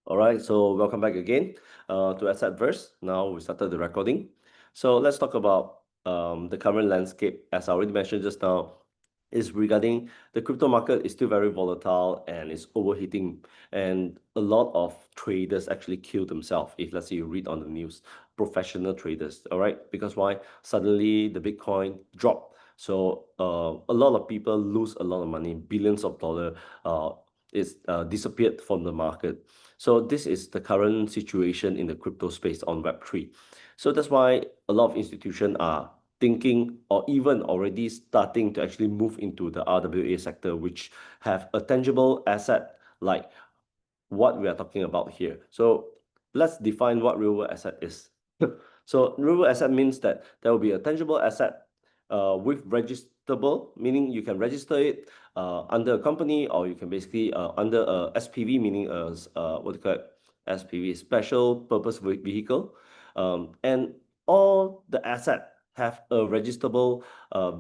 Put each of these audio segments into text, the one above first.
All right, so welcome back again to Asset Verse. Now we started the recording. So let's talk about the current landscape. As I already mentioned just now, is regarding the crypto market is still very volatile and it's overheating, and a lot of traders actually kill themselves if, let's say, you read on the news, professional traders. All right, because why? Suddenly the Bitcoin dropped. So a lot of people lose a lot of money, billions of dollars is disappeared from the market. So this is the current situation in the crypto space on Web3. So that's why a lot of institutions are thinking or even already starting to actually move into the RWA sector, which have a tangible asset like what we are talking about here. So let's define what real world asset is. So real world asset means that there will be a tangible asset with registrable, meaning you can register it under a company, or you can basically under a SPV, meaning what do you call it? SPV, special purpose vehicle, and all the asset have a registrable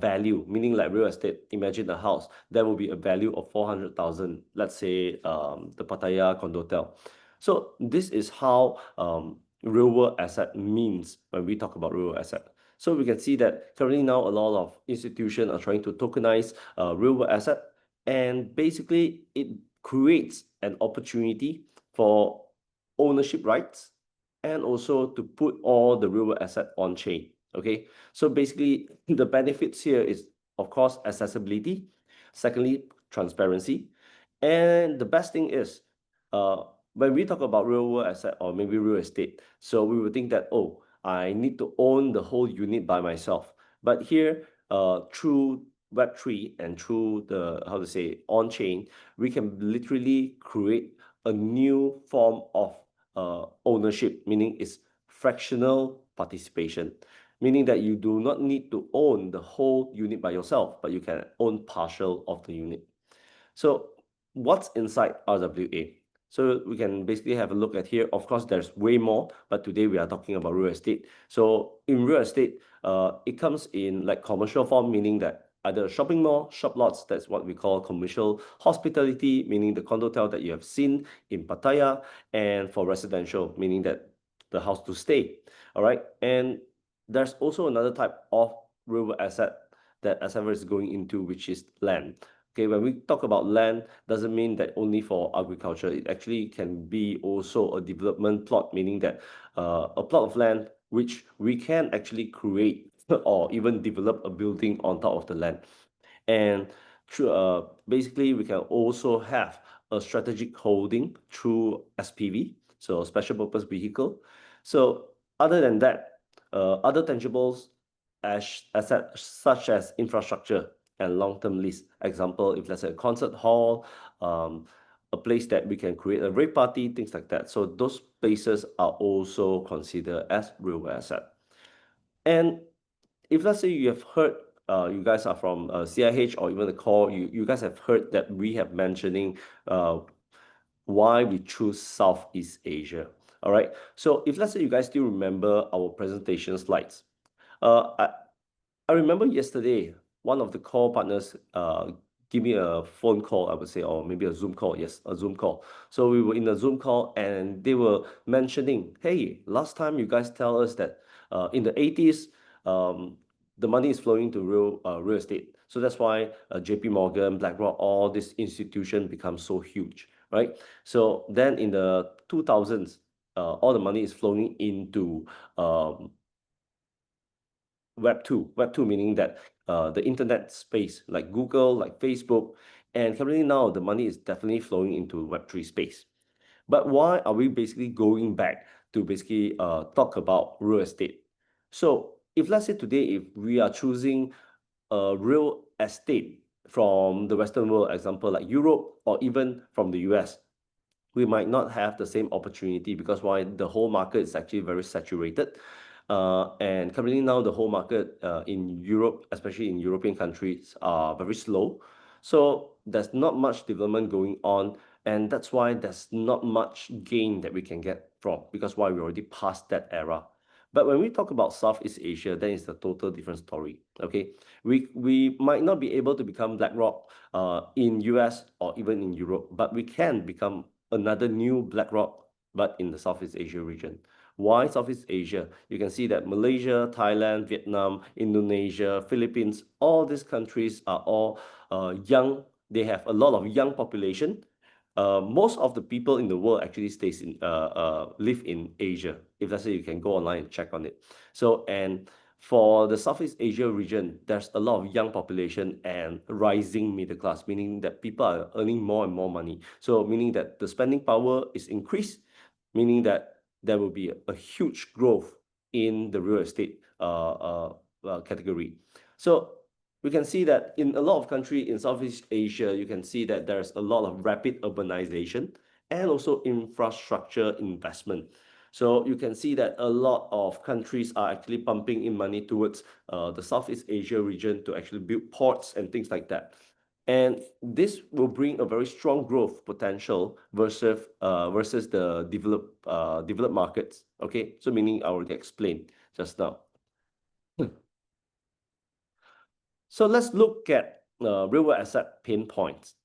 value, meaning like real estate. Imagine a house, there will be a value of 400,000, let's say the Pattaya condotel. So this is how real world asset means when we talk about real world asset. So we can see that currently now a lot of institutions are trying to tokenize real world asset, and basically it creates an opportunity for ownership rights and also to put all the real world asset on chain. Okay, so basically the benefits here is, of course, accessibility. Secondly, transparency. And the best thing is, when we talk about real world asset or maybe real estate, so we would think that, oh, I need to own the whole unit by myself. But here, through Web3 and through the, how to say, on-chain, we can literally create a new form of ownership, meaning it's fractional participation, meaning that you do not need to own the whole unit by yourself, but you can own partial of the unit. So what's inside RWA? So we can basically have a look at here. Of course, there's way more, but today we are talking about real estate. So in real estate, it comes in like commercial form, meaning that either a shopping mall, shop lots, that's what we call commercial. Hospitality, meaning the condotel that you have seen in Pattaya, and for residential, meaning that the house to stay. All right, and there's also another type of real asset that SFR is going into, which is land. Okay, when we talk about land, doesn't mean that only for agriculture. It actually can be also a development plot, meaning that a plot of land which we can actually create or even develop a building on top of the land. And through, basically, we can also have a strategic holding through SPV, so special purpose vehicle. So other than that, other tangibles assets such as infrastructure and long-term lease. Example, if let's say a concert hall, a place that we can create a rave party, things like that. So those places are also considered as real asset. And if let's say you have heard, you guys are from CIH or even the core, you guys have heard that we have mentioning why we choose Southeast Asia. All right. So if let's say you guys still remember our presentation slides, I remember yesterday one of the core partners give me a phone call, I would say, or maybe a Zoom call. Yes, a Zoom call. So we were in a Zoom call and they were mentioning, hey, last time you guys tell us that in the 80s, the money is flowing to real estate. So that's why JP Morgan, BlackRock, all these institutions become so huge, right? So then in the 2000s, all the money is flowing into Web2. Web2 meaning that the internet space, like Google, like Facebook, and currently now the money is definitely flowing into Web3 space. But why are we basically going back to basically talk about real estate? So if let's say today, if we are choosing a real estate from the Western world, example like Europe or even from the US, we might not have the same opportunity because why? The whole market is actually very saturated. And currently now the whole market in Europe, especially in European countries, are very slow. So there's not much development going on. And that's why there's not much gain that we can get from, because why? We already passed that era. But when we talk about Southeast Asia, then it's a total different story. Okay, we might not be able to become BlackRock in US or even in Europe, but we can become another new BlackRock but in the Southeast Asia region. Why Southeast Asia? You can see that Malaysia, Thailand, Vietnam, Indonesia, Philippines, all these countries are all young. They have a lot of young population. Most of the people in the world actually live in Asia. If let's say you can go online and check on it. So, and for the Southeast Asia region, there's a lot of young population and rising middle class, meaning that people are earning more and more money. So meaning that the spending power is increased, meaning that there will be a huge growth in the real estate category. So we can see that in a lot of countries in Southeast Asia, you can see that there's a lot of rapid urbanization and also infrastructure investment. So you can see that a lot of countries are actually pumping in money towards the Southeast Asia region to actually build ports and things like that. And this will bring a very strong growth potential versus the developed markets. Okay, so meaning I already explained just now. So let's look at real asset pain points.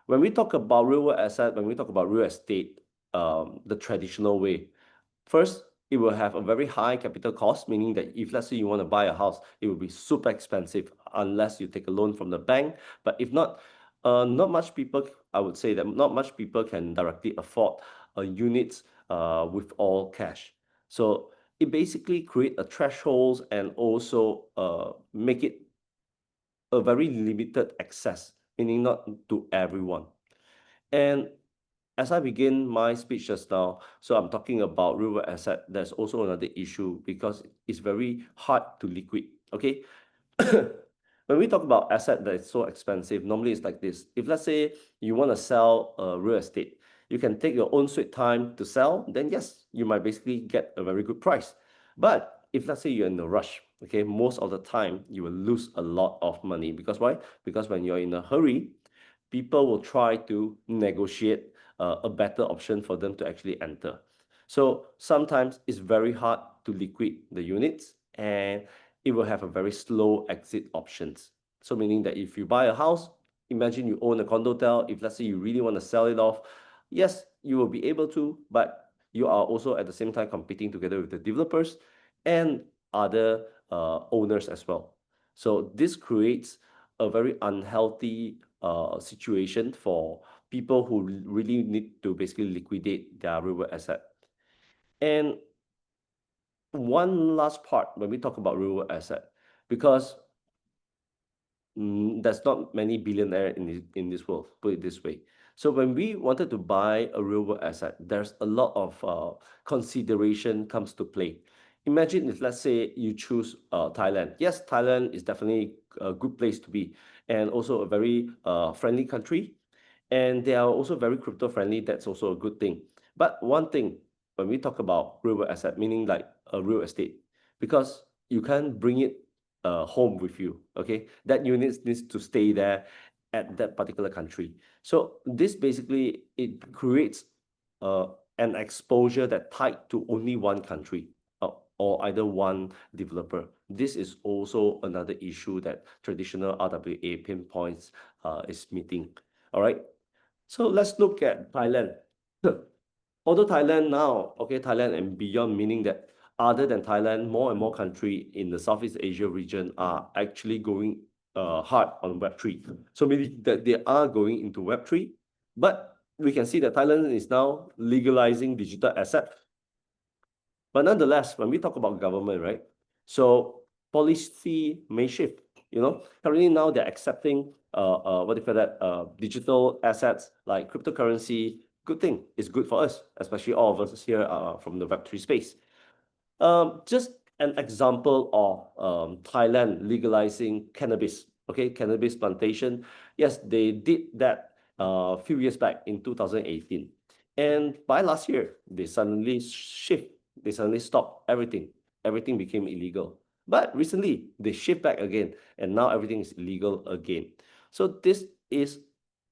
When we talk about real asset, when we talk about real estate, the traditional way, first, it will have a very high capital cost, meaning that if let's say you want to buy a house, it will be super expensive unless you take a loan from the bank. But if not, not much people, I would say that not much people can directly afford units with all cash. So it basically create a threshold and also make it a very limited access, meaning not to everyone. And as I begin my speech just now, so I'm talking about real asset. There's also another issue because it's very hard to liquid. Okay, when we talk about asset that is so expensive, normally it's like this. If let's say you want to sell real estate, you can take your own sweet time to sell. Then yes, you might basically get a very good price. But if let's say you're in a rush, okay, most of the time you will lose a lot of money. Because why? Because when you're in a hurry, people will try to negotiate a better option for them to actually enter. So sometimes it's very hard to liquid the units and it will have a very slow exit options. So meaning that if you buy a house, imagine you own a condotel, if let's say you really want to sell it off, yes, you will be able to, but you are also at the same time competing together with the developers and other owners as well. So this creates a very unhealthy situation for people who really need to basically liquidate their real asset. And one last part when we talk about real asset, because there's not many billionaires in this world, put it this way. So when we wanted to buy a real asset, there's a lot of consideration comes to play. Imagine if let's say you choose Thailand. Yes, Thailand is definitely a good place to be and also a very friendly country. And they are also very crypto friendly. That's also a good thing. But one thing, when we talk about real asset, meaning like a real estate, because you can't bring it home with you, okay? That unit needs to stay there at that particular country. So this basically, it creates an exposure that tied to only one country or either one developer. This is also another issue that traditional RWA pinpoints is meeting. All right. So let's look at Thailand. Although Thailand now, okay, Thailand and beyond, meaning that other than Thailand, more and more countries in the Southeast Asia region are actually going hard on Web3. So meaning that they are going into Web3, but we can see that Thailand is now legalizing digital assets. But nonetheless, when we talk about government, right? So policy may shift. Currently now they're accepting what do you call that? Digital assets like cryptocurrency. Good thing. It's good for us, especially all of us here from the Web3 space. Just an example of Thailand legalizing cannabis. Okay, cannabis plantation. Yes, they did that a few years back in 2018. And by last year, they suddenly stopped everything. Everything became illegal. But recently, they shift back again, and now everything is illegal again. So this is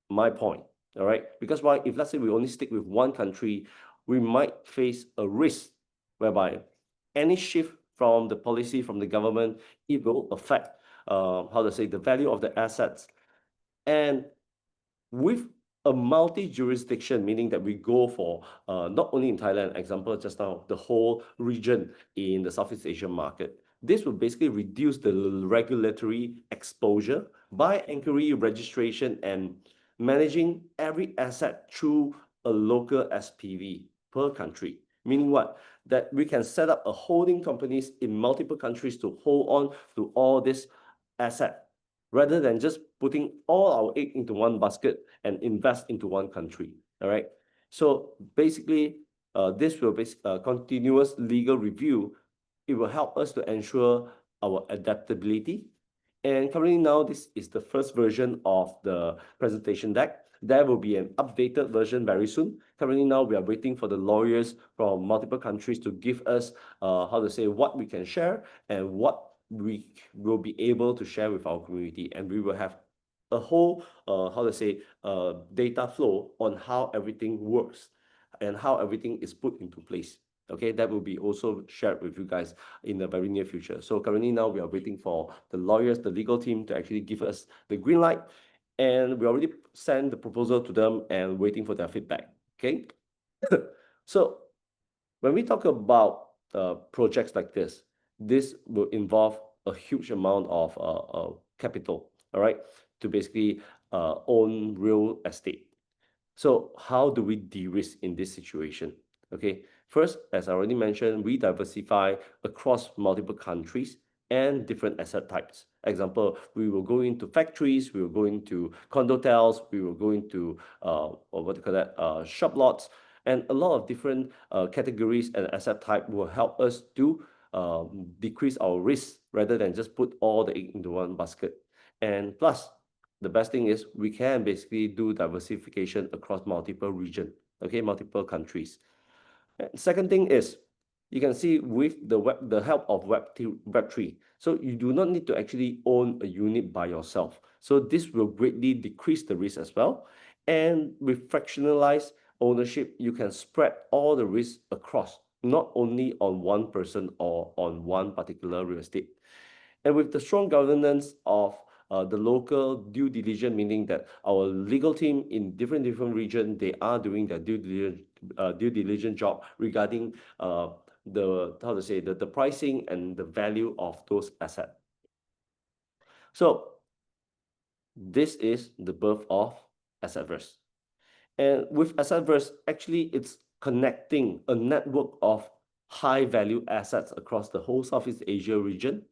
my point, all right? Because why? If let's say we only stick with one country, we might face a risk whereby any shift from the policy from the government, it will affect, the value of the assets. And with a multi-jurisdiction, meaning that we go for not only in Thailand, example just now, the whole region in the Southeast Asian market. This will basically reduce the regulatory exposure by anchoring registration and managing every asset through a local SPV per country. Meaning what? That we can set up a holding companies in multiple countries to hold on to all this asset, rather than just putting all our egg into one basket and invest into one country. All right. So basically, this will be continuous legal review. It will help us to ensure our adaptability. And currently now, this is the first version of the presentation deck. There will be an updated version very soon. Currently now, we are waiting for the lawyers from multiple countries to give us, what we can share and what we will be able to share with our community. And we will have a whole, data flow on how everything works and how everything is put into place. Okay, that will be also shared with you guys in the very near future. So currently now we are waiting for the lawyers, the legal team to actually give us the green light. And we already sent the proposal to them and waiting for their feedback. Okay. So when we talk about projects like this will involve a huge amount of capital, all right, to basically own real estate. So how do we de-risk in this situation? Okay, first, as I already mentioned, we diversify across multiple countries and different asset types. Example, we will go into factories, we will go into condotels, we will go into shop lots, and a lot of different categories and asset type will help us to decrease our risk rather than just put all the egg into one basket. And plus, the best thing is we can basically do diversification across multiple regions, okay, multiple countries. And second thing is, you can see with the help of Web3, so you do not need to actually own a unit by yourself. So this will greatly decrease the risk as well. And with fractionalized ownership, you can spread all the risk across, not only on one person or on one particular real estate. And with the strong governance of the local due diligence, meaning that our legal team in different regions, they are doing their due diligence job regarding the pricing and the value of those assets. So this is the birth of Assetverse. And with Assetverse, actually it's connecting a network of high value assets across the whole Southeast Asia region.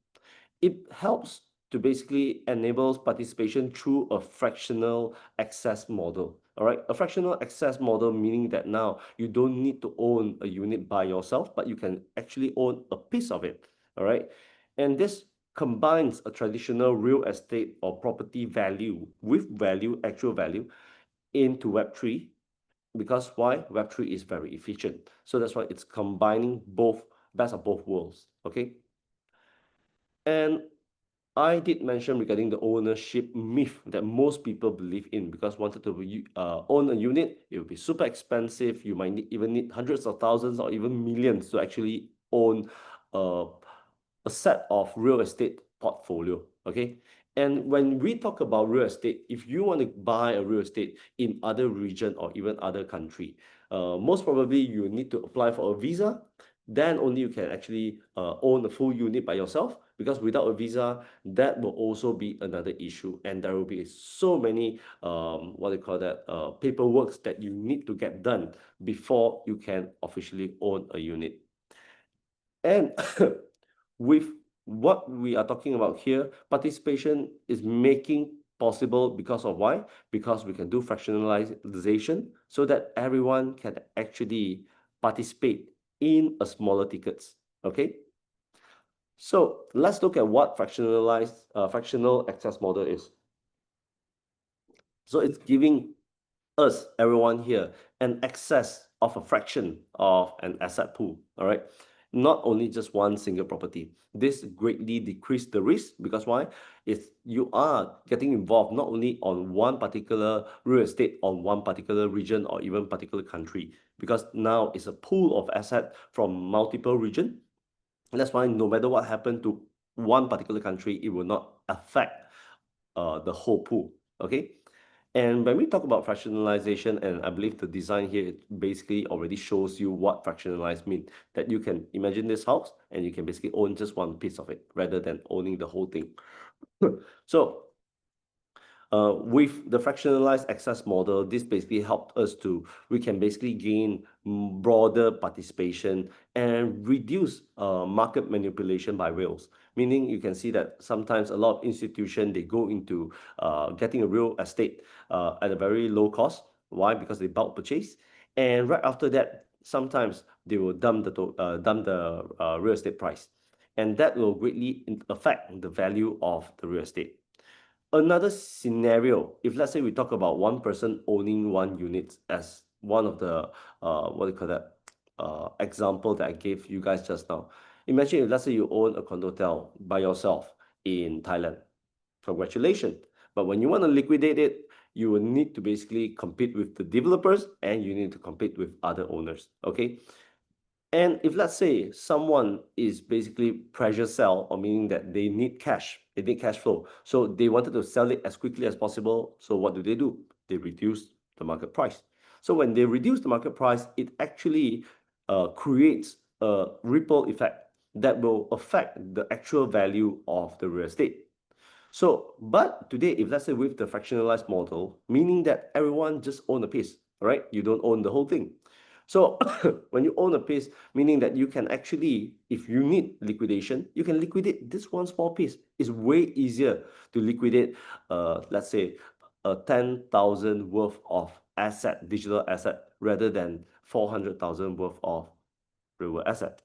It helps to basically enable participation through a fractional access model. All right, a fractional access model meaning that now you don't need to own a unit by yourself, but you can actually own a piece of it. All right, and this combines a traditional real estate or property value with actual value into Web3. Because why? Web3 is very efficient. So that's why it's combining best of both worlds. Okay. And I did mention regarding the ownership myth that most people believe in, because wanted to own a unit, it will be super expensive. You might even need hundreds of thousands or even millions to actually own a set of real estate portfolio. Okay. And when we talk about real estate, if you want to buy a real estate in other region or even other country, most probably you need to apply for a visa. Then only you can actually own a full unit by yourself, because without a visa, that will also be another issue. And there will be so many, paperwork that you need to get done before you can officially own a unit. And with what we are talking about here, participation is making possible because of why? Because we can do fractionalization so that everyone can actually participate in a smaller tickets. Okay. So let's look at what fractional access model is. So it's giving us, everyone here, an access of a fraction of an asset pool. All right. Not only just one single property. This greatly decreases the risk, because why? If you are getting involved not only on one particular real estate, on one particular region or even particular country, because now it's a pool of asset from multiple regions. That's why no matter what happened to one particular country, it will not affect the whole pool. Okay. And when we talk about fractionalization, and I believe the design here basically already shows you what fractionalized means, that you can imagine this house and you can basically own just one piece of it rather than owning the whole thing. So with the fractionalized access model, this basically helped us we can basically gain broader participation and reduce market manipulation by whales. Meaning you can see that sometimes a lot of institutions, they go into getting a real estate at a very low cost. Why? Because they bulk purchase. And right after that, sometimes they will dump the real estate price. And that will greatly affect the value of the real estate. Another scenario, if let's say we talk about one person owning one unit as one of the example that I gave you guys just now. Imagine if let's say you own a condo hotel by yourself in Thailand. Congratulations. But when you want to liquidate it, you will need to basically compete with the developers and you need to compete with other owners. Okay. And if let's say someone is basically pressure sell, or meaning that they need cash flow, so they wanted to sell it as quickly as possible. So what do? They reduce the market price. So when they reduce the market price, it actually creates a ripple effect that will affect the actual value of the real estate. So, but today, if let's say with the fractionalized model, meaning that everyone just own a piece, right? You don't own the whole thing. So when you own a piece, meaning that you can actually, if you need liquidation, you can liquidate this one small piece. It's way easier to liquidate, let's say, a 10,000 worth of digital asset, rather than 400,000 worth of real asset.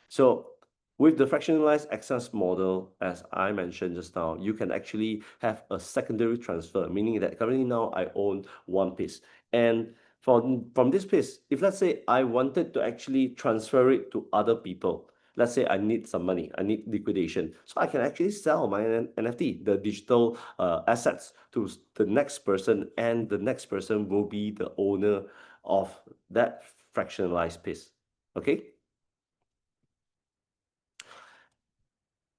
So with the fractionalized access model, as I mentioned just now, you can actually have a secondary transfer, meaning that currently now I own one piece. And from this piece, if let's say I wanted to actually transfer it to other people, let's say I need some money, I need liquidation, so I can actually sell my NFT, the digital assets, to the next person, and the next person will be the owner of that fractionalized piece. Okay.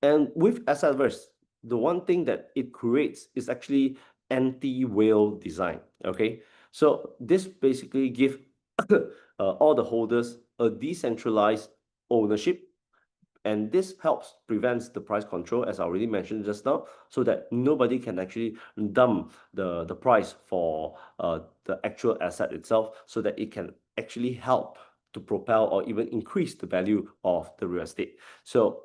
And with Assetverse, the one thing that it creates is actually anti-whale design. Okay, so this basically gives all the holders a decentralized ownership, and this helps prevents the price control, as I already mentioned just now, so that nobody can actually dump the price for the actual asset itself, so that it can actually help to propel or even increase the value of the real estate. So,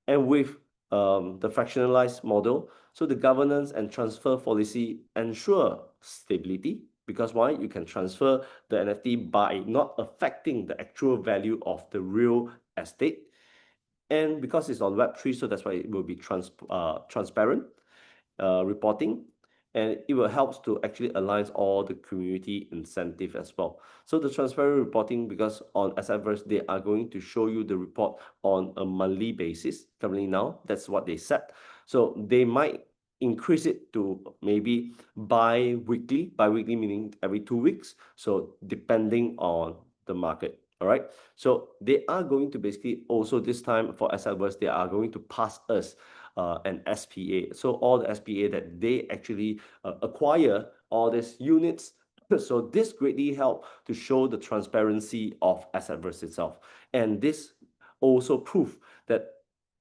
and with the fractionalized model, so the governance and transfer policy ensure stability, because why? You can transfer the NFT by not affecting the actual value of the real estate. And because it's on Web3, so that's why it will be transparent reporting, and it will help to actually align all the community incentive as well. So the transparent reporting, because on Assetverse, they are going to show you the report on a monthly basis. Currently now, that's what they set. So they might increase it to maybe bi-weekly meaning every 2 weeks. So depending on the market. All right. So they are going to basically also, this time for Assetverse, they are going to pass us an SPA. So all the SPA that they actually acquire all these units. So this greatly help to show the transparency of Assetverse itself. And this also prove that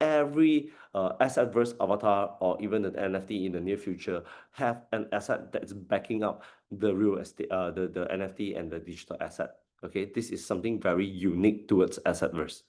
every Assetverse avatar, or even an NFT in the near future, have an asset that's backing up the real estate, the NFT and the digital asset. Okay, this is something very unique towards Assetverse.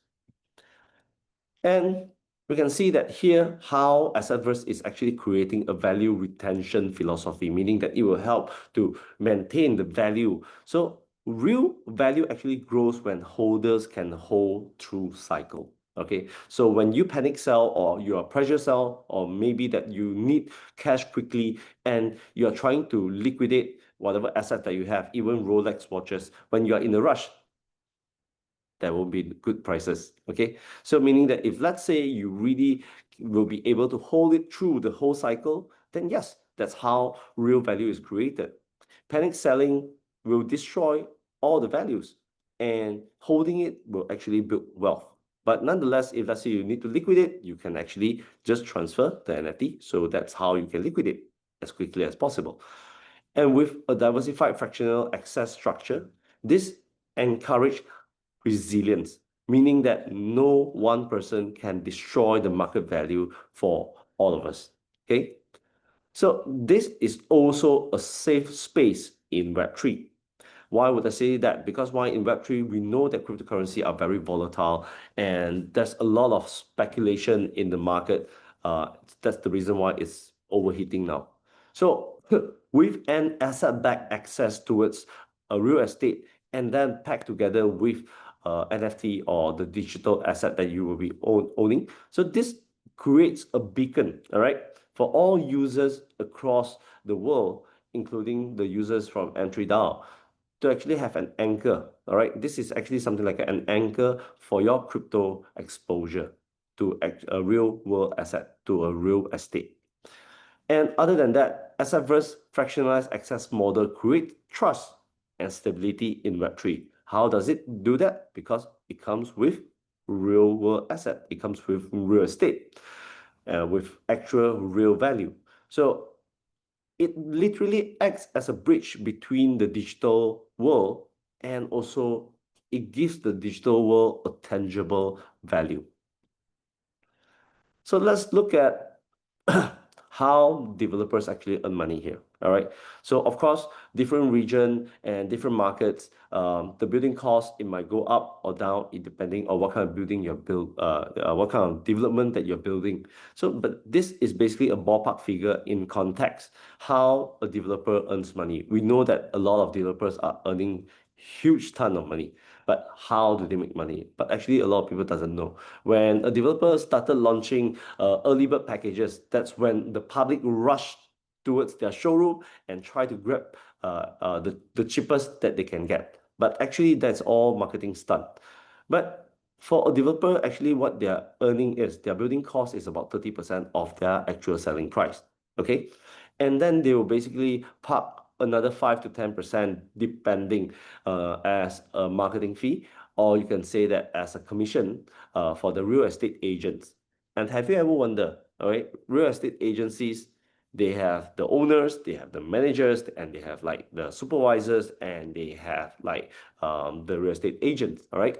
And we can see that here how Assetverse is actually creating a value retention philosophy, meaning that it will help to maintain the value. So real value actually grows when holders can hold through cycle. Okay, so when you panic sell, or you are pressure sell, or maybe that you need cash quickly and you are trying to liquidate whatever asset that you have, even Rolex watches, when you are in a rush, there will be good prices. Okay, so meaning that if let's say you really will be able to hold it through the whole cycle, then yes, that's how real value is created. Panic selling will destroy all the values, and holding it will actually build wealth. But nonetheless, if let's say you need to liquidate, you can actually just transfer the NFT. So that's how you can liquidate as quickly as possible. And with a diversified fractional access structure, this encourages resilience, meaning that no one person can destroy the market value for all of us. Okay, so this is also a safe space in Web3. Why would I say that? Because why in Web3, we know that cryptocurrency are very volatile and there's a lot of speculation in the market. That's the reason why it's overheating now. So with an asset-backed access towards a real estate and then packed together with NFT or the digital asset that you will be owning. So this creates a beacon, all right, for all users across the world, including the users from M3ZOOM, to actually have an anchor, all right? This is actually something like an anchor for your crypto exposure to a real world asset, to a real estate. And other than that, asset-verse fractionalized access model creates trust and stability in Web3. How does it do that? Because it comes with real world asset. It comes with real estate, with actual real value. So it literally acts as a bridge between the digital world and also it gives the digital world a tangible value. So let's look at how developers actually earn money here. All right. So of course, different region and different markets, the building cost, it might go up or down depending on what kind of building you're what kind of development that you're building. So, but this is basically a ballpark figure in context, how a developer earns money. We know that a lot of developers are earning huge ton of money, but how do they make money? But actually, a lot of people doesn't know. When a developer started launching early bird packages, that's when the public rushed towards their showroom and try to grab the cheapest that they can get. But actually, that's all marketing stunt. But for a developer, actually, what they're earning is their building cost is about 30% of their actual selling price. Okay, and then they will basically park another 5 to 10% depending as a marketing fee, or you can say that as a commission for the real estate agents. And have you ever wondered, all right, real estate agencies, they have the owners, they have the managers, and they have like the supervisors, and they have like the real estate agents, all right?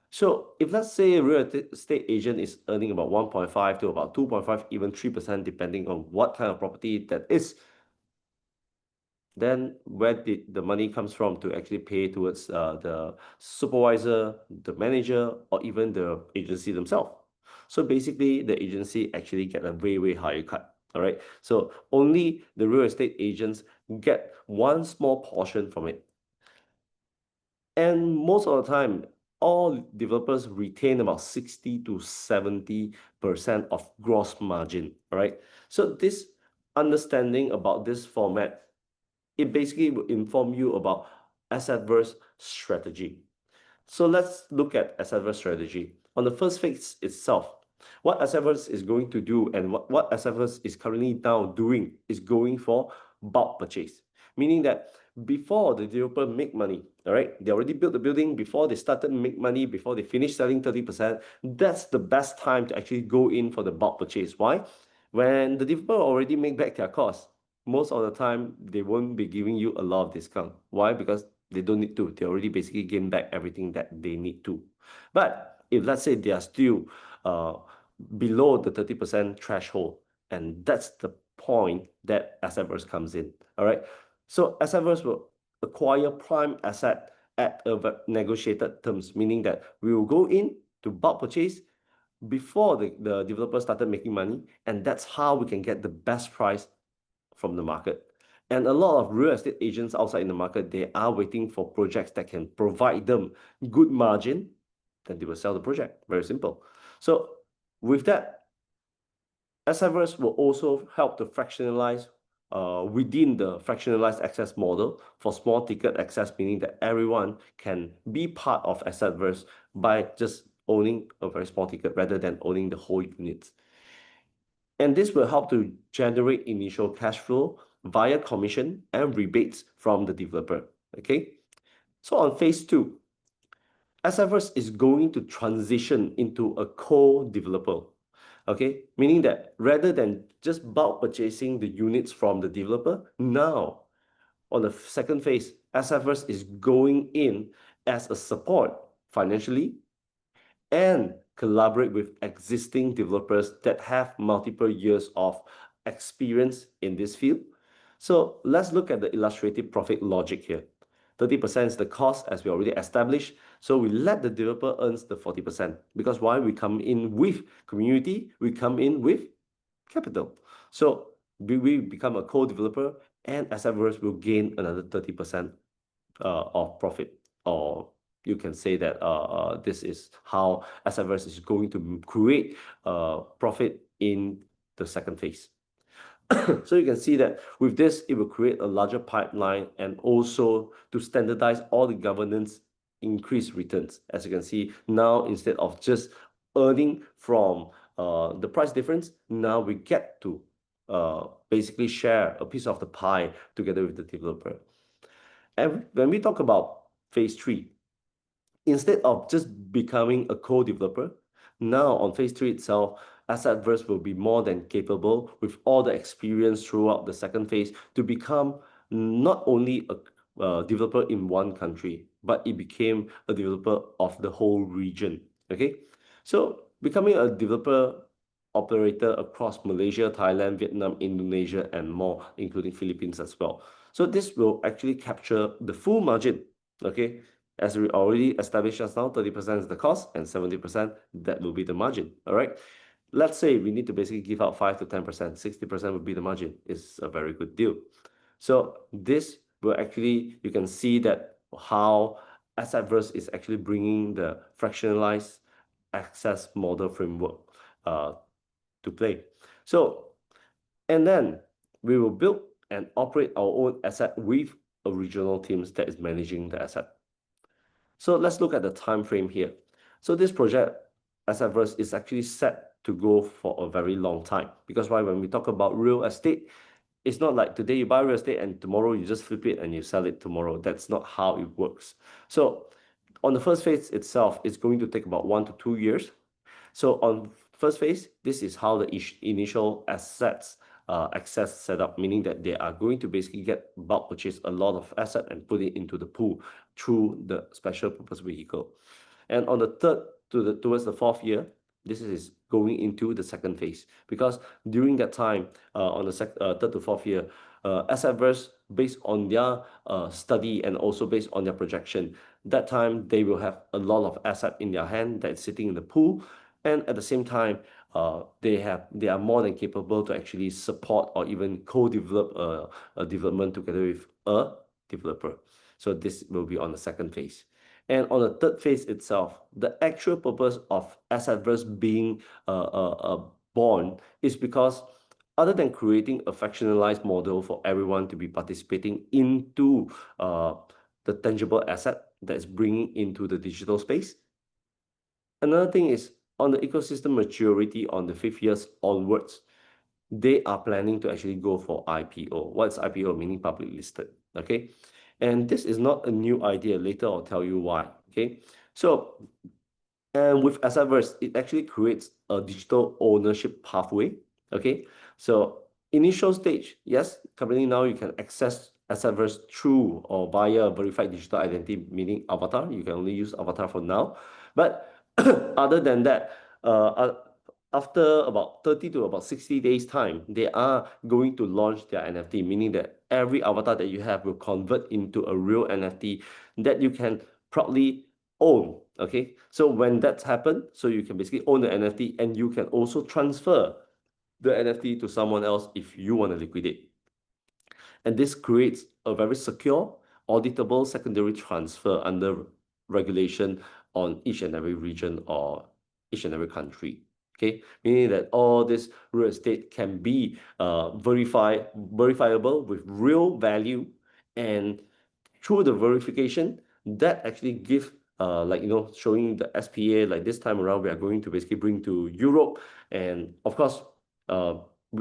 So if let's say a real estate agent is earning about 1.5 to about 2.5, even 3%, depending on what kind of property that is, then where did the money comes from to actually pay towards the supervisor, the manager, or even the agency themselves? So basically, the agency actually get a way higher cut. All right. So only the real estate agents get one small portion from it. And most of the time, all developers retain about 60 to 70% of gross margin. All right. So this understanding about this format, it basically will inform you about asset-verse strategy. So let's look at asset-verse strategy. On the first phase itself, what asset-verse is going to do and what asset-verse is currently now doing is going for bulk purchase, meaning that before the developer make money, all right, they already built the building, before they started make money, before they finish selling 30%, that's the best time to actually go in for the bulk purchase. Why? When the developer already make back their cost, most of the time, they won't be giving you a lot of discount. Why? Because they don't need to. They already basically gain back everything that they need to. But if let's say they are still below the 30% threshold, and that's the point that assetverse comes in. All right. So assetverse will acquire prime asset at a negotiated terms, meaning that we will go in to bulk purchase before the developer started making money, and that's how we can get the best price from the market. And a lot of real estate agents outside in the market, they are waiting for projects that can provide them good margin, then they will sell the project. Very simple. So with that, assetverse will also help to fractionalize within the fractionalized access model for small ticket access, meaning that everyone can be part of assetverse by just owning a very small ticket rather than owning the whole unit. And this will help to generate initial cash flow via commission and rebates from the developer. Okay. So on phase 2, assetverse is going to transition into a co-developer. Okay, meaning that rather than just bulk purchasing the units from the developer, now on the second phase, SFverse is going in as a support financially and collaborate with existing developers that have multiple years of experience in this field. So let's look at the illustrative profit logic here. 30% is the cost, as we already established. So we let the developer earns the 40%. Because why? We come in with community, we come in with capital. So we become a co-developer, and SFverse will gain another 30% of profit. Or you can say that this is how SFverse is going to create profit in the second phase. So you can see that with this, it will create a larger pipeline and also to standardize all the governance, increase returns. As you can see now, instead of just earning from the price difference, now we get to basically share a piece of the pie together with the developer. And when we talk about phase 3, instead of just becoming a co-developer, now on phase 3 itself, SFverse will be more than capable with all the experience throughout the second phase to become not only a developer in one country, but it became a developer of the whole region. Okay, so becoming a developer operator across Malaysia, Thailand, Vietnam, Indonesia, and more, including Philippines as well. So this will actually capture the full margin. Okay, as we already established just now, 30% is the cost and 70% that will be the margin. All right. Let's say we need to basically give out 5 to 10%, 60% would be the margin. It's a very good deal. So this will actually, you can see that how SFverse is actually bringing the fractionalized access model framework to play. So, and then we will build and operate our own asset with a regional teams that is managing the asset. So let's look at the time frame here. So this project, SFverse, is actually set to go for a very long time. Because why? When we talk about real estate, it's not like today you buy real estate and tomorrow you just flip it and you sell it tomorrow. That's not how it works. So on the first phase itself, it's going to take about 1 to 2 years. So on first phase, this is how the initial assets access set up, meaning that they are going to basically get bulk purchase a lot of asset and put it into the pool through the special purpose vehicle. And on the third towards the fourth year, this is going into the second phase, because during that time, on the third to fourth year, SFverse, based on their study and also based on their projection, that time they will have a lot of asset in their hand that's sitting in the pool, and at the same time, they are more than capable to actually support or even co-develop a development together with a developer. So this will be on the second phase. And on the third phase itself, the actual purpose of SFverse being born is because other than creating a fractionalized model for everyone to be participating into the tangible asset that's bringing into the digital space, another thing is on the ecosystem maturity on the 5th years onwards, they are planning to actually go for IPO. What's IPO? Meaning public listed. Okay. And this is not a new idea. Later, I'll tell you why. Okay. So, and with SFverse, it actually creates a digital ownership pathway. Okay. So, initial stage, yes, currently now you can access SFverse through or via a verified digital identity, meaning avatar. You can only use avatar for now. But other than that, after about 30 to about 60 days time, they are going to launch their NFT, meaning that every avatar that you have will convert into a real NFT that you can proudly own. Okay, so when that's happened, so you can basically own the NFT and you can also transfer the NFT to someone else if you want to liquidate. And this creates a very secure, auditable secondary transfer under regulation on each and every region or each and every country. Okay, meaning that all this real estate can be verifiable with real value, and through the verification, that actually gives showing the SPA. Like this time around, we are going to basically bring to Europe, and of course,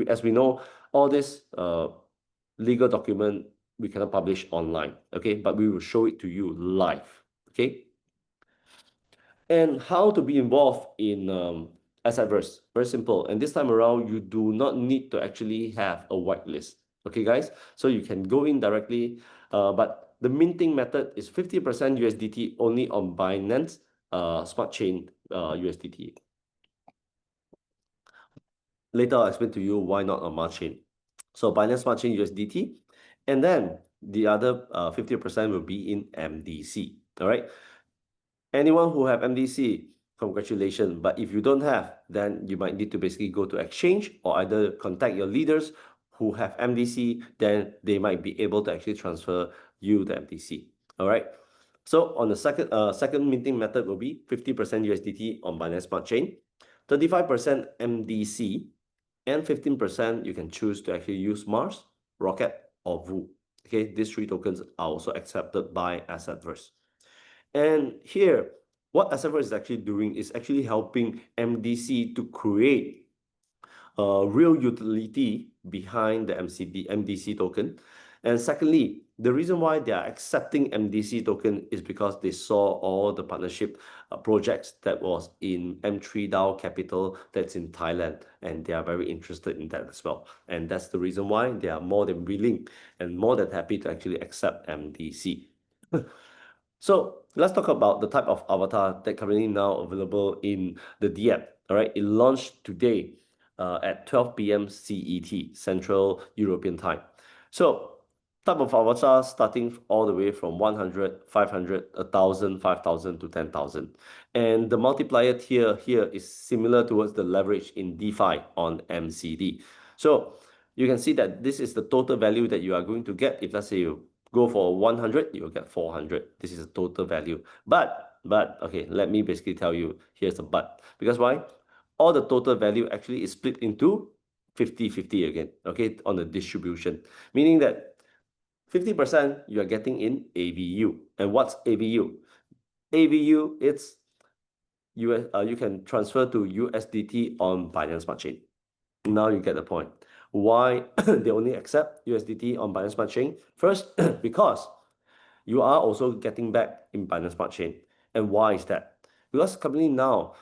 as we know, all this legal document we cannot publish online. Okay, but we will show it to you live. Okay. And how to be involved in SFverse? Very simple. And this time around, you do not need to actually have a whitelist. Okay, guys? So you can go in directly But the minting method is 50% USDT only on Binance Smart Chain USDT. Later, I'll explain to you why not on Smart Chain. So Binance Smart Chain USDT, and then the other 50% will be in MDC. All right. Anyone who have MDC, congratulations. But if you don't have, then you might need to basically go to exchange or either contact your leaders who have MDC, then they might be able to actually transfer you the MDC. All right. So on the second minting method will be 50% USDT on Binance Smart Chain, 35% MDC, and 15% you can choose to actually use Mars, Rocket, or VOO. Okay, these three tokens are also accepted by Assetverse. And here, what Assetverse is actually doing is actually helping MDC to create real utility behind the MDC token. And secondly, the reason why they are accepting MDC token is because they saw all the partnership projects that was in M3ZOOM Capital that's in Thailand, and they are very interested in that as well. And that's the reason why they are more than willing and more than happy to actually accept MDC. So let's talk about the type of avatar that currently now available in the DApp. All right, it launched today at 12 p.m. CET, Central European Time. So type of avatar starting all the way from 100, 500, 1,000, 5,000 to 10,000. And the multiplier tier here is similar towards the leverage in DeFi on MCD. So you can see that this is the total value that you are going to get. If let's say you go for 100, you will get 400. This is the total value. But, okay, let me basically tell you, here's the but. Because why? All the total value actually is split into 50-50 again, okay, on the distribution. Meaning that 50% you are getting in AVU. And what's AVU? AVU, it's you can transfer to USDT on Binance Smart Chain. Now you get the point. Why they only accept USDT on Binance Smart Chain? First, because you are also getting back in Binance Smart Chain. And why is that? Because currently now,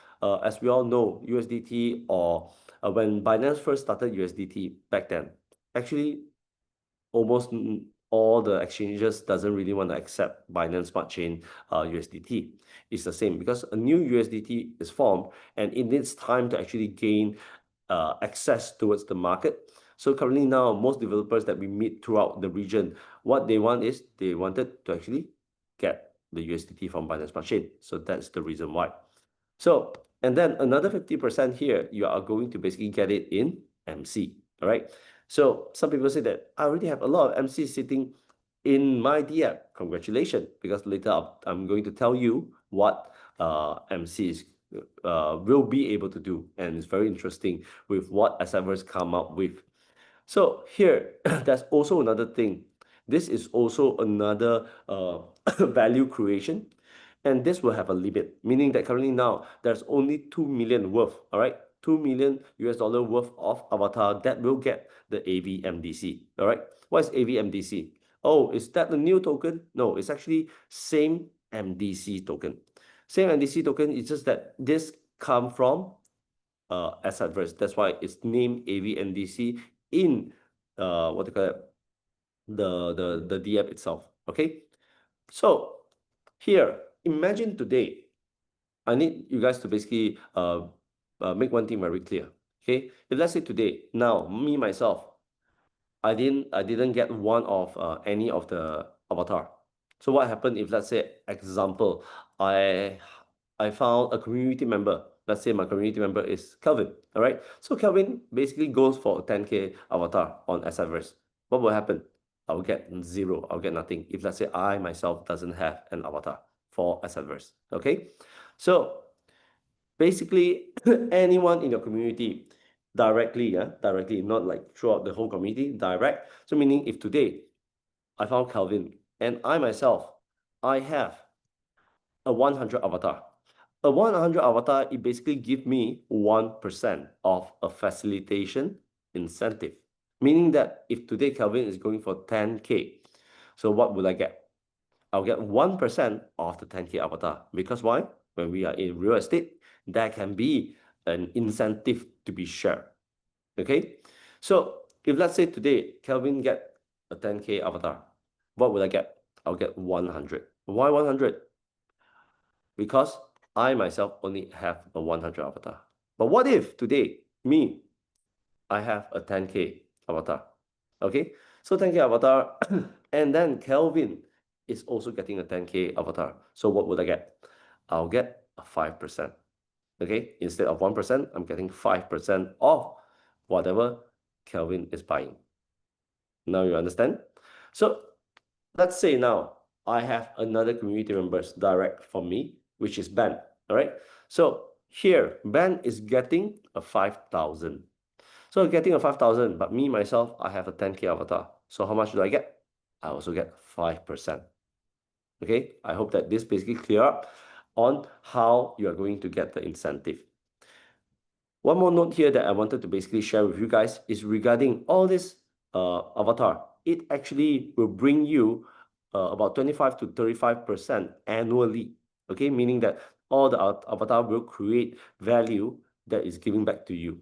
as we all know, USDT or when Binance first started USDT back then, actually almost all the exchanges doesn't really want to accept Binance Smart Chain USDT. It's the same because a new USDT is formed and it needs time to actually gain access towards the market. So currently now, most developers that we meet throughout the region, what they want is they wanted to actually get the USDT from Binance Smart Chain. So that's the reason why. So, and then another 50% here, you are going to basically get it in MC, all right? So some people say that I already have a lot of MC sitting in my DApp. Congratulations, because later I'm going to tell you what MCs will be able to do. And it's very interesting with what Assetverse come up with. So here, there's also another thing. This is also another value creation. And this will have a limit, meaning that currently now there's only 2 million worth, all right? $2 million worth of avatar that will get the AVMDC, all right? What is AVMDC? Oh, is that the new token? No, it's actually same MDC token. Same MDC token, it's just that this come from Assetverse. That's why it's named AVMDC in what they call it, the DApp itself, okay? So here, imagine today, I need you guys to basically make one thing very clear. Okay, if let's say today, now me myself, I didn't get one of any of the avatar. So what happened if let's say example, I found a community member. Let's say my community member is Kelvin. All right. So Kelvin basically goes for a 10K avatar on Assetverse. What will happen? I'll get zero. I'll get nothing. If let's say I myself doesn't have an avatar for Assetverse. Okay. So basically, anyone in your community directly, directly, not like throughout the whole community, direct. So meaning if today I found Calvin and I myself, I have a 100 avatar. A 100 avatar, it basically gives me 1% of a facilitation incentive. Meaning that if today Calvin is going for 10K, so what will I get? I'll get 1% of the 10K avatar. Because why? When we are in real estate, there can be an incentive to be shared. Okay? So if let's say today, Kelvin get a 10K avatar, what would I get? I'll get 100. Why 100? Because I myself only have a 100 avatar. But what if today, I have a 10K avatar? Okay, so 10K avatar, and then Kelvin is also getting a 10K avatar. So what would I get? I'll get a 5%. Okay, instead of 1%, I'm getting 5% of whatever Kelvin is buying. Now you understand? So let's say now I have another community members direct from me, which is Ben. All right. So here, Ben is getting a 5,000. So getting a 5,000, but me, myself, I have a 10K avatar. So how much do I get? I also get 5%. Okay, I hope that this basically clear up on how you are going to get the incentive. One more note here that I wanted to basically share with you guys is regarding all this avatar. It actually will bring you about 25 to 35% annually. Okay, meaning that all the avatar will create value that is giving back to you.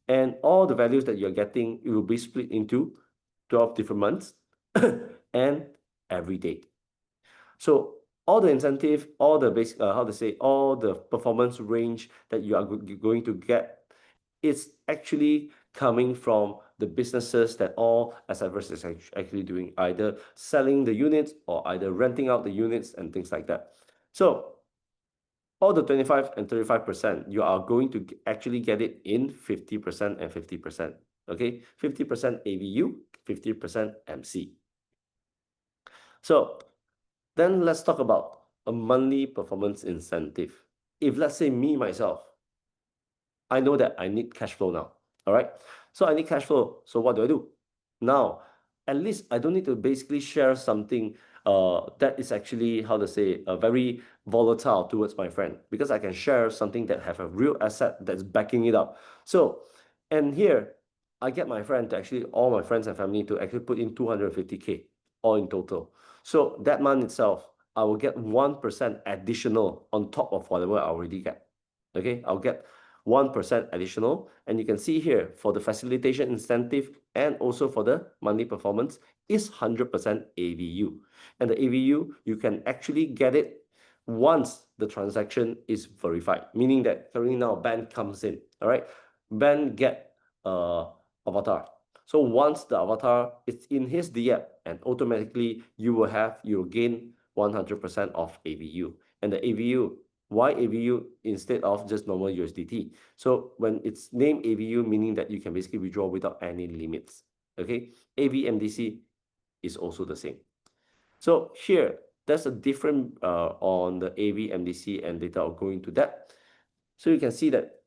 And all the values that you're getting, it will be split into 12 different months and every day. So all the incentive, all the basic, all the performance range that you are going to get is actually coming from the businesses that all Assetverse is actually doing, either selling the units or either renting out the units and things like that. So all the 25 and 35%, you are going to actually get it in 50% and 50%. Okay, 50% AVU, 50% MC. So then let's talk about a monthly performance incentive. If let's say me, myself, I know that I need cash flow now. All right. So I need cash flow. So what do? Now, at least I don't need to basically share something that is actually, very volatile towards my friend, because I can share something that have a real asset that's backing it up. So, and here I get my friend to actually, all my friends and family to actually put in 250K all in total. So that month itself, I will get 1% additional on top of whatever I already get. Okay, I'll get 1% additional, and you can see here for the facilitation incentive and also for the monthly performance is 100% AVU. And the AVU, you can actually get it once the transaction is verified, meaning that currently now Ben comes in. All right, Ben get avatar. So once the avatar is in his DApp, and automatically you will gain 100% of AVU. And the AVU, why AVU instead of just normal USDT? So when it's named AVU, meaning that you can basically withdraw without any limits. Okay, AVMDC is also the same. So here, there's a different on the AVMDC, and later I'll go into that. So you can see that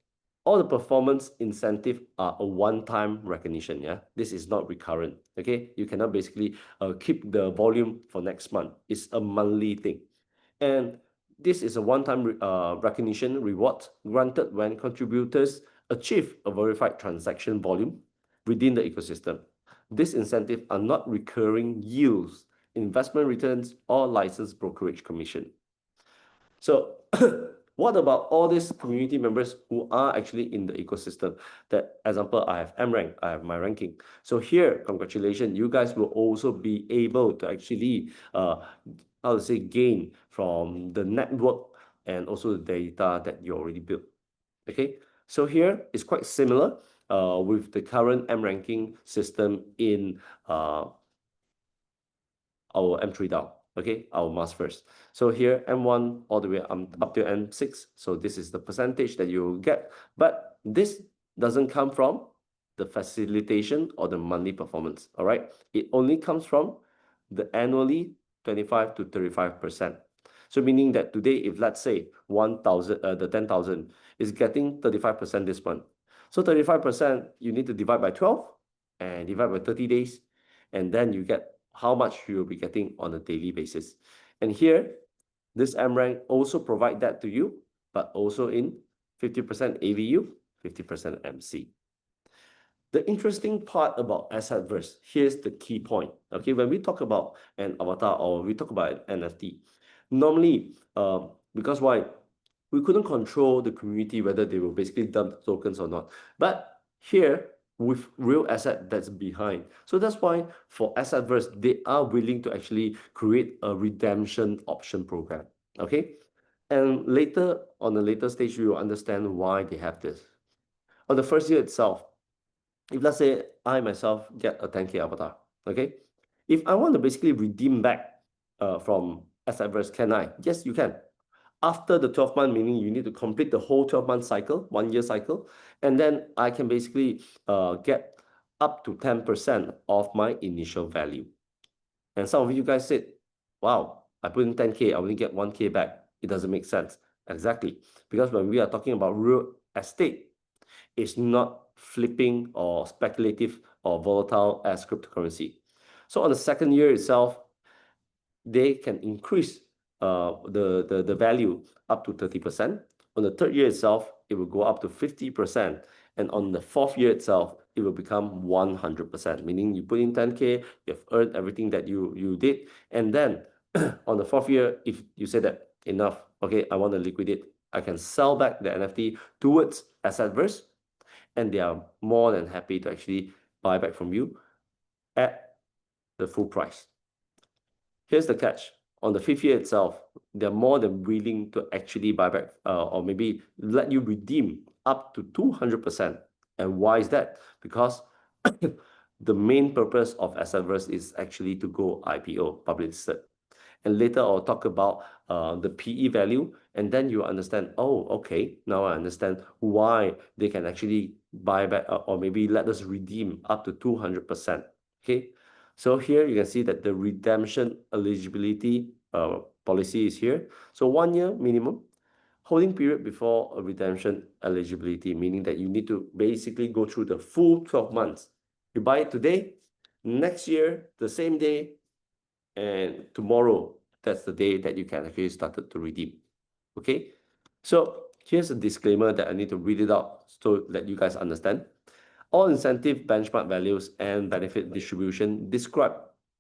all the performance incentive are a one-time recognition. Yeah, this is not recurrent. Okay, you cannot basically keep the volume for next month. It's a monthly thing, and this is a one-time recognition reward granted when contributors achieve a verified transaction volume within the ecosystem. These incentives are not recurring yields, investment returns, or license brokerage commission. So what about all these community members who are actually in the ecosystem? That example, I have M rank, I have my ranking. So here, congratulations, you guys will also be able to actually gain from the network and also the data that you already built. Okay, so here it's quite similar with the current M ranking system in our M3ZOOM. Okay, our mass first. So here M1 all the way up to M6. So this is the percentage that you get, but this doesn't come from the facilitation or the monthly performance. All right, it only comes from the annually 25 to 35%. So meaning that today, if let's say 1,000, the 10,000 is getting 35% this month. So 35%, you need to divide by 12 and divide by 30 days, and then you get how much you will be getting on a daily basis. And here, this M-Rank also provide that to you, but also in 50% AVU, 50% MC. The interesting part about Assetverse, here's the key point. Okay, when we talk about an avatar or we talk about an NFT, normally, because why? We couldn't control the community whether they will basically dump tokens or not. But here, with real asset that's behind. So that's why for Assetverse, they are willing to actually create a redemption option program. Okay. And later, on the later stage, you will understand why they have this. On the first year itself, if let's say I myself get a 10K avatar, okay? If I want to basically redeem back from Assetverse, can I? Yes, you can. After the 12 month, meaning you need to complete the whole 12-month cycle, 1 year cycle, and then I can basically get up to 10% of my initial value. And some of you guys said, wow, I put in 10K, I only get 1K back. It doesn't make sense. Exactly. Because when we are talking about real estate, it's not flipping or speculative or volatile as cryptocurrency. So on the second year itself, they can increase the value up to 30%. On the third year itself, it will go up to 50%. And on the fourth year itself, it will become 100%, meaning you put in 10K, you've earned everything that you did. And then on the fourth year, if you say that enough, okay, I want to liquidate, I can sell back the NFT towards Assetverse, and they are more than happy to actually buy back from you at the full price. Here's the catch. On the fifth year itself, they're more than willing to actually buy back or maybe let you redeem up to 200%. And why is that? Because the main purpose of Assetverse is actually to go IPO, public listed. And later I'll talk about the PE value, and then you understand, oh, okay, now I understand why they can actually buy back or maybe let us redeem up to 200%. Okay, so here you can see that the redemption eligibility policy is here. So 1 year minimum, holding period before a redemption eligibility, meaning that you need to basically go through the full 12 months. You buy it today, next year, the same day, and tomorrow, that's the day that you can actually start to redeem. Okay, so here's a disclaimer that I need to read it out so that you guys understand. All incentive benchmark values and benefit distribution described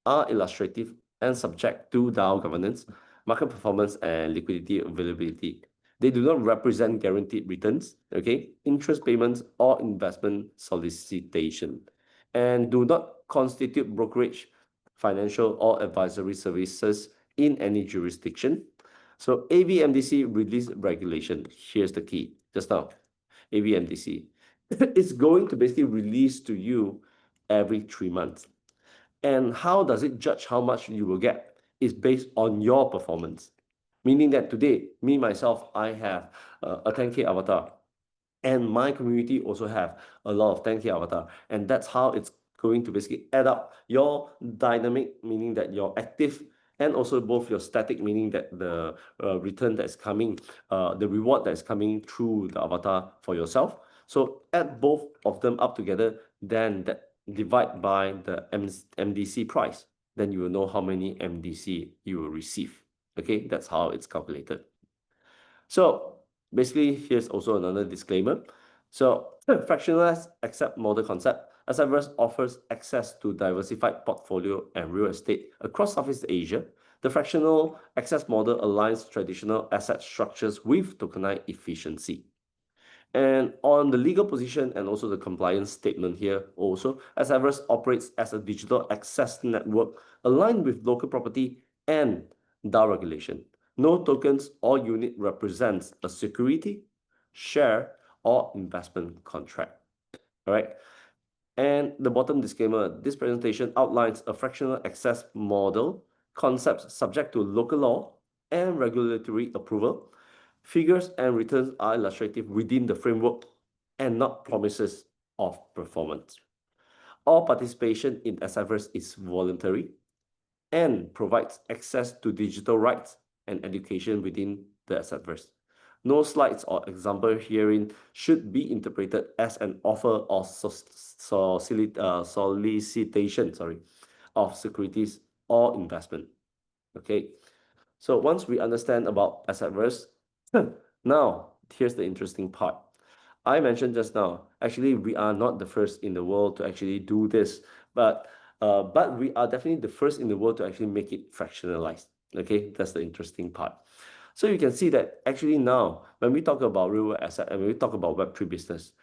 are illustrative and subject to DAO governance, market performance, and liquidity availability. They do not represent guaranteed returns, okay, interest payments, or investment solicitation, and do not constitute brokerage, financial, or advisory services in any jurisdiction. So AVMDC release regulation. Here's the key. Just now, AVMDC. It's going to basically release to you every 3 months. And how does it judge how much you will get? It's based on your performance. Meaning that today, me, myself, I have a 10K avatar. And my community also have a lot of 10K avatar. And that's how it's going to basically add up your dynamic, meaning that you're active, and also both your static, meaning that the return that's coming, the reward that's coming through the avatar for yourself. So add both of them up together, then that divide by the MDC price. Then you will know how many MDC you will receive. Okay, that's how it's calculated. So basically, here's also another disclaimer. So fractionalized accept model concept. Assetverse offers access to diversified portfolio and real estate across Southeast Asia. The fractional access model aligns traditional asset structures with tokenized efficiency. And on the legal position and also the compliance statement here also, Assetverse operates as a digital access network aligned with local property and DAO regulation. No tokens or unit represents a security, share, or investment contract. All right. And the bottom disclaimer, this presentation outlines a fractional access model, concepts subject to local law and regulatory approval. Figures and returns are illustrative within the framework and not promises of performance. All participation in Assetverse is voluntary and provides access to digital rights and education within the Assetverse. No slides or example herein should be interpreted as an offer or solicitation of securities or investment. Okay, so once we understand about Assetverse, now here's the interesting part. I mentioned just now, actually, we are not the first in the world to actually do this, but we are definitely the first in the world to actually make it fractionalized. Okay, that's the interesting part. So you can see that actually now, when we talk about real asset and when we talk about Web3 business,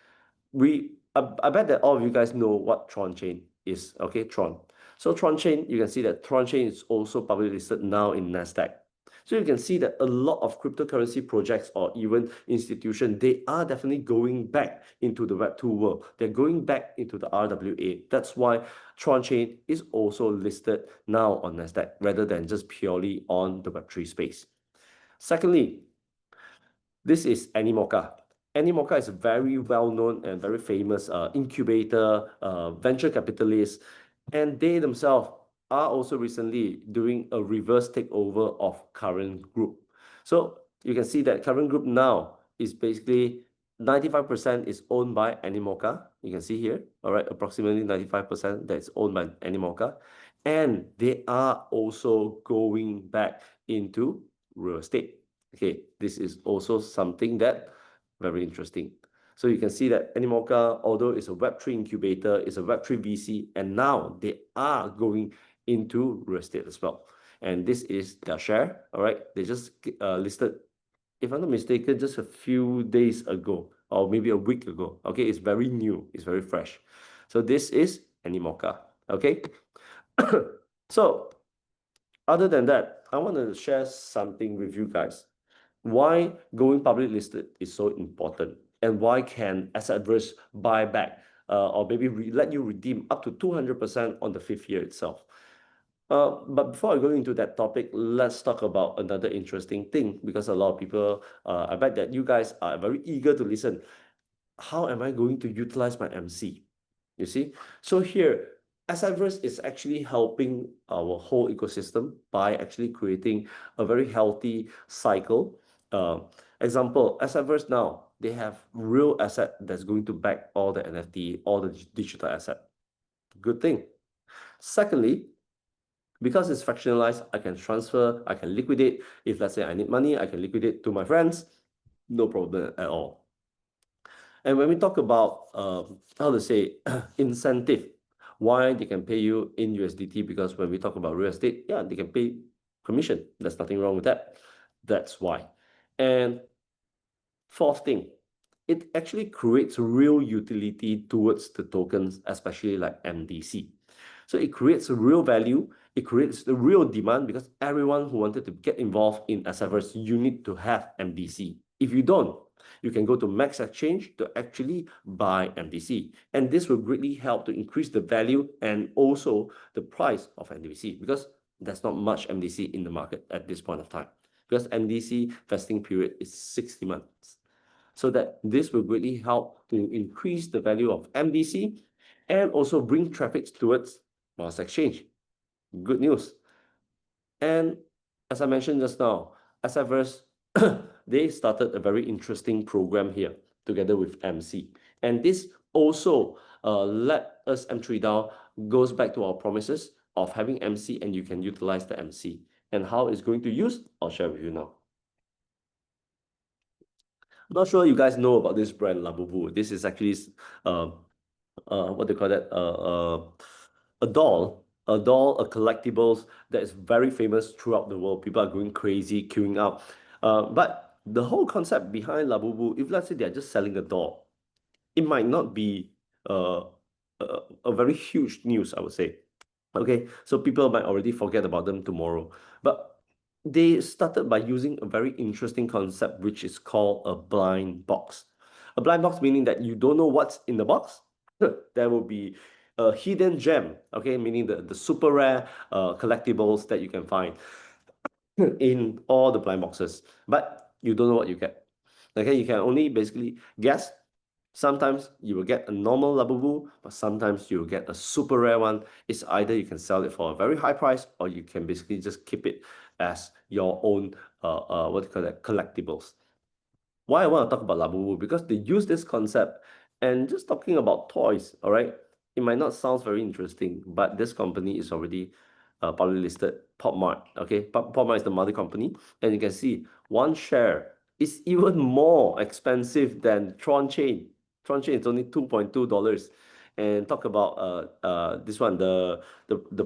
we I bet that all of you guys know what Tron Chain is, okay? Tron. So Tron Chain, you can see that Tron Chain is also publicly listed now in NASDAQ. So you can see that a lot of cryptocurrency projects or even institutions, they are definitely going back into the Web2 world. They're going back into the RWA. That's why Tron Chain is also listed now on NASDAQ rather than just purely on the Web3 space. Secondly, this is Animoca. Animoca is a very well-known and very famous incubator, venture capitalist, and they themselves are also recently doing a reverse takeover of Current Group. So you can see that Current Group now is basically 95% is owned by Animoca. You can see here, all right, approximately 95% that's owned by Animoca. And they are also going back into real estate. Okay, this is also something that very interesting. So you can see that Animoca, although it's a Web3 incubator, it's a Web3 VC, and now they are going into real estate as well. And this is their share, all right? They just listed, if I'm not mistaken, just a few days ago, or maybe a week ago, okay? It's very new, it's very fresh. So this is Animoca, okay? So other than that, I want to share something with you guys. Why going public listed is so important, and why can asset adverse buy back or maybe let you redeem up to 200% on the 5th year itself. But before I go into that topic, let's talk about another interesting thing, because a lot of people, I bet that you guys are very eager to listen. How am I going to utilize my MC? You see, so here, Assetverse is actually helping our whole ecosystem by actually creating a very healthy cycle. Example, Assetverse now, they have real asset that's going to back all the NFT, all the digital asset. Good thing. Secondly, because it's fractionalized, I can transfer, I can liquidate. If let's say I need money, I can liquidate to my friends. No problem at all. And when we talk about, how to say, incentive, why they can pay you in USDT, because when we talk about real estate, yeah, they can pay commission. There's nothing wrong with that. That's why. And fourth thing, it actually creates real utility towards the tokens, especially like MDC. So it creates a real value, it creates the real demand, because everyone who wanted to get involved in Assetverse, you need to have MDC. If you don't, you can go to Max Exchange to actually buy MDC. And this will greatly help to increase the value and also the price of MDC, because there's not much MDC in the market at this point of time, because MDC vesting period is 60 months. So that this will greatly help to increase the value of MDC and also bring traffic towards Mass Exchange. Good news. And as I mentioned just now, Assetverse, they started a very interesting program here together with MC. And this also let us M3DAO goes back to our promises of having MC, and you can utilize the MC. And how it's going to use, I'll share with you now. I'm not sure you guys know about this brand, Labubu. This is actually what they call that, a doll, a collectibles that is very famous throughout the world. People are going crazy, queuing up. But the whole concept behind Labubu, if let's say they're just selling a doll, it might not be a very huge news, I would say. Okay, so people might already forget about them tomorrow. But they started by using a very interesting concept, which is called a blind box. A blind box meaning that you don't know what's in the box. There will be a hidden gem, okay, meaning the super rare collectibles that you can find in all the blind boxes, but you don't know what you get. Okay, you can only basically guess. Sometimes you will get a normal Labubu, but sometimes you will get a super rare one. It's either you can sell it for a very high price, or you can basically just keep it as your own, what do you call that, collectibles. Why I want to talk about Labubu? Because they use this concept, and just talking about toys, all right? It might not sound very interesting, but this company is already publicly listed, PopMart, okay? PopMart is the mother company, and you can see one share is even more expensive than Tron Chain. Tron Chain is only $2.2. And talk about this one, the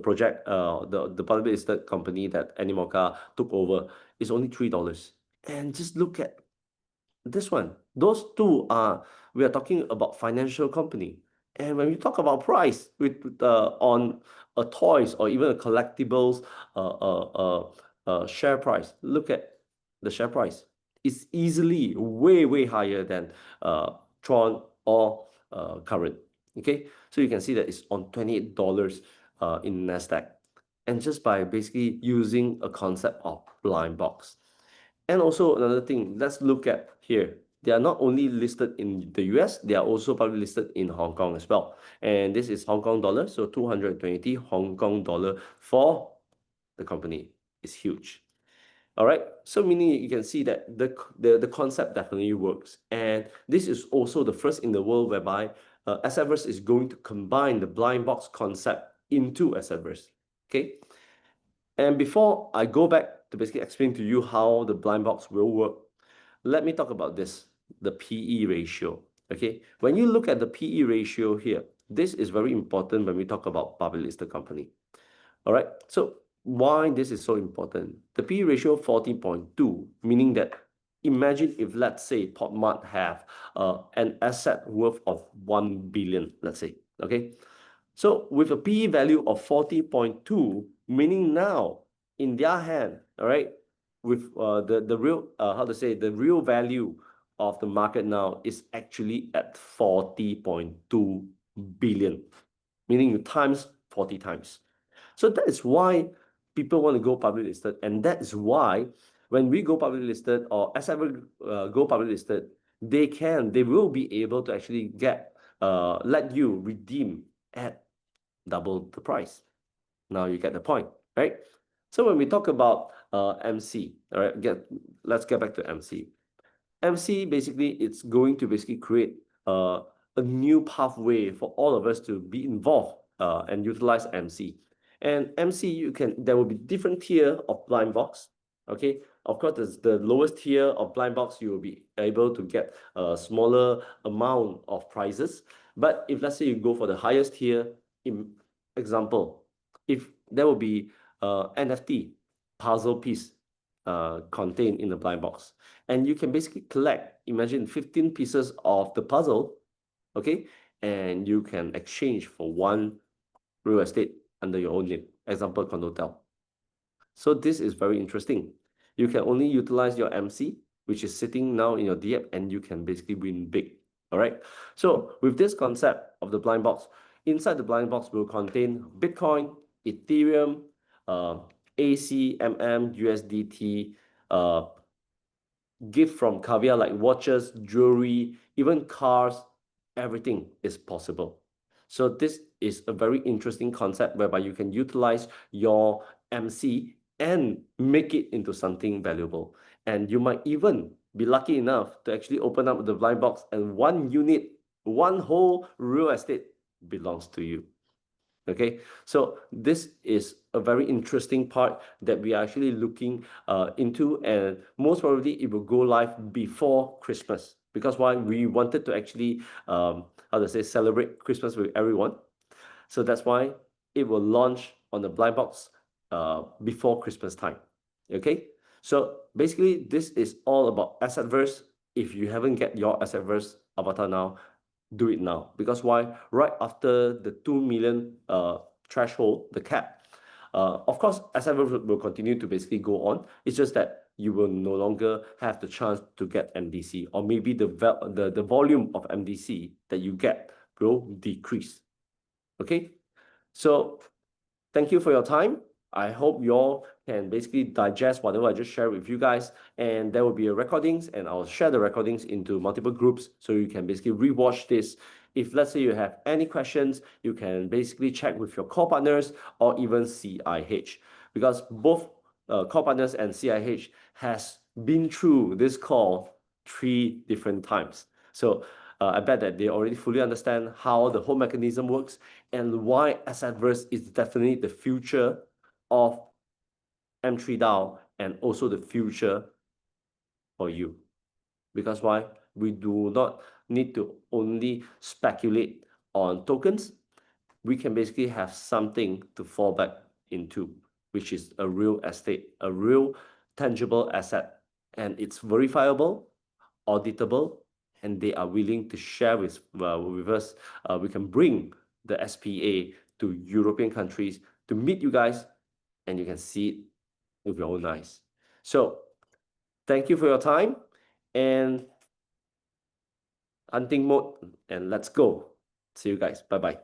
project, the publicly listed company that Animoca took over is only $3. And just look at this one. Those two are, we are talking about financial company. And when we talk about price with on a toys or even a collectibles share price, look at the share price. It's easily way higher than Tron or current. Okay, so you can see that it's on $28 in Nasdaq, and just by basically using a concept of blind box. And also another thing, let's look at here. They are not only listed in the US, they are also probably listed in Hong Kong as well. And this is Hong Kong dollar, so 220 Hong Kong dollar for the company is huge. All right, so meaning you can see that the concept definitely works. And this is also the first in the world whereby Assetverse is going to combine the blind box concept into Assetverse. Okay. And before I go back to basically explain to you how the blind box will work, let me talk about this, the PE ratio. Okay, when you look at the PE ratio here, this is very important when we talk about public listed company. All right, so why this is so important? The PE ratio 14.2, meaning that imagine if, let's say, PopMart have an asset worth of 1 billion, let's say, okay? So with a PE value of 40.2, meaning now in their hand, all right, with the real, the real value of the market now is actually at 40.2 billion, meaning you times 40 times. So that is why people want to go public listed, and that is why when we go public listed or as ever go public listed, they will be able to actually get let you redeem at double the price. Now you get the point, right? So when we talk about MC, all right, let's get back to MC. MC basically, it's going to basically create a new pathway for all of us to be involved and utilize MC. And MC, there will be different tier of blind box. Okay, of course, the lowest tier of blind box, you will be able to get a smaller amount of prizes. But if let's say you go for the highest tier, in example, if there will be NFT puzzle piece contained in the blind box, and you can basically collect, imagine 15 pieces of the puzzle, okay, and you can exchange for one real estate under your own name, example condotel. So this is very interesting. You can only utilize your MC, which is sitting now in your DApp, and you can basically win big. All right. So with this concept of the blind box, inside the blind box will contain Bitcoin, Ethereum, ACMM, USDT, gift from caviar like watches, jewelry, even cars, everything is possible. So this is a very interesting concept whereby you can utilize your MC and make it into something valuable. And you might even be lucky enough to actually open up the blind box and one unit, one whole real estate belongs to you. Okay, so this is a very interesting part that we are actually looking into, and most probably it will go live before Christmas, because why? We wanted to actually celebrate Christmas with everyone. So that's why it will launch on the blind box before Christmas time. Okay, so basically this is all about Assetverse. If you haven't get your Assetverse avatar now, do it now. Because why? Right after the 2 million threshold, the cap, of course, Assetverse will continue to basically go on. It's just that you will no longer have the chance to get MDC, or maybe the volume of MDC that you get will decrease. Okay, so thank you for your time. I hope you all can basically digest whatever I just shared with you guys, and there will be a recordings, and I'll share the recordings into multiple groups so you can basically rewatch this. If let's say you have any questions, you can basically check with your core partners or even CIH, because both core partners and CIH has been through this call 3 different times. So I bet that they already fully understand how the whole mechanism works and why Assetverse is definitely the future of M3DAO and also the future for you. Because why? We do not need to only speculate on tokens. We can basically have something to fall back into, which is a real estate, a real tangible asset, and it's verifiable auditable, and they are willing to share with us. We can bring the SPA to European countries to meet you guys, and you can see it with your own eyes. So thank you for your time, and hunting mode, and let's go. See you guys. Bye-bye.